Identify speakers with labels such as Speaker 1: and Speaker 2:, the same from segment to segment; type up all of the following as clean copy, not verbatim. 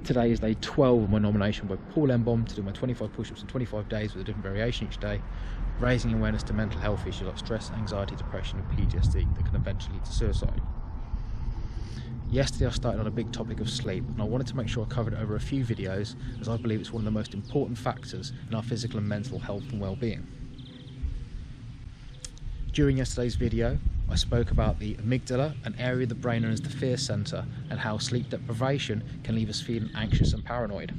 Speaker 1: Today is day 12 of my nomination by Paul Embom to do my 25 push-ups in 25 days with a different variation each day, raising awareness to mental health issues like stress, anxiety, depression and PTSD that can eventually lead to suicide. Yesterday I started on a big topic of sleep, and I wanted to make sure I covered it over a few videos as I believe it's one of the most important factors in our physical and mental health and well-being. During yesterday's video, I spoke about the amygdala, an area of the brain known as the fear centre, and how sleep deprivation can leave us feeling anxious and paranoid.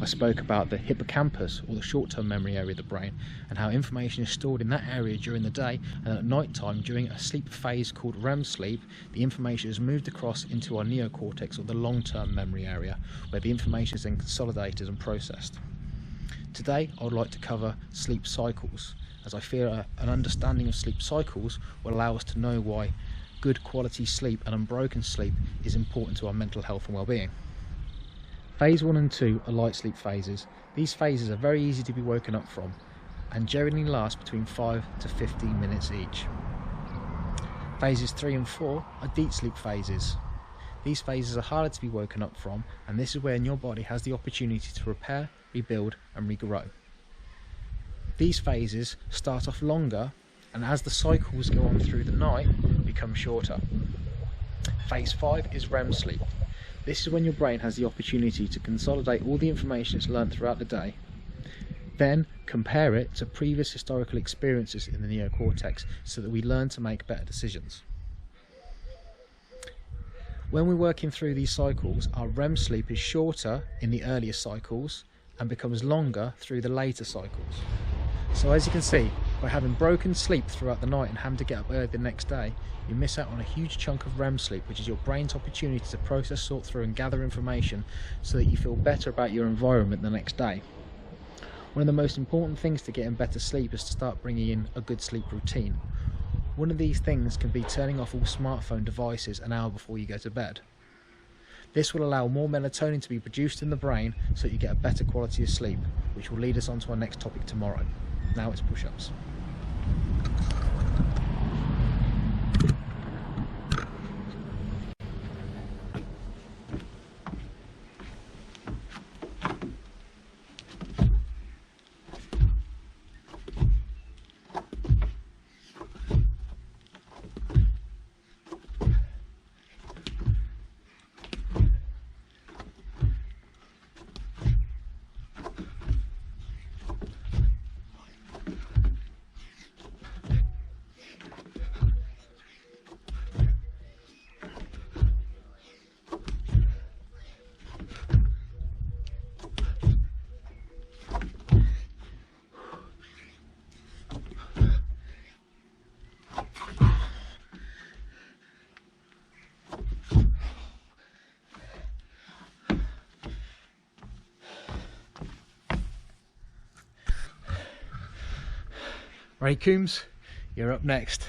Speaker 1: I spoke about the hippocampus, or the short-term memory area of the brain, and how information is stored in that area during the day, and at night time, during a sleep phase called REM sleep, the information is moved across into our neocortex, or the long-term memory area, where the information is then consolidated and processed. Today, I would like to cover sleep cycles, as I fear an understanding of sleep cycles will allow us to know why good quality sleep and unbroken sleep is important to our mental health and well-being. Phase 1 and 2 are light sleep phases. These phases are very easy to be woken up from and generally last between 5 to 15 minutes each. Phases 3 and 4 are deep sleep phases. These phases are harder to be woken up from, and this is when your body has the opportunity to repair, rebuild and regrow. These phases start off longer, and as the cycles go on through the night, become shorter. Phase 5 is REM sleep. This is when your brain has the opportunity to consolidate all the information it's learned throughout the day, then compare it to previous historical experiences in the neocortex so that we learn to make better decisions. When we're working through these cycles, our REM sleep is shorter in the earlier cycles and becomes longer through the later cycles. So as you can see, by having broken sleep throughout the night and having to get up early the next day, you miss out on a huge chunk of REM sleep, which is your brain's opportunity to process, sort through and gather information so that you feel better about your environment the next day. One of the most important things to getting better sleep is to start bringing in a good sleep routine. One of these things can be turning off all smartphone devices an hour before you go to bed. This will allow more melatonin to be produced in the brain so that you get a better quality of sleep, which will lead us on to our next topic tomorrow. Now it's push-ups. Ray Coombs, you're up next.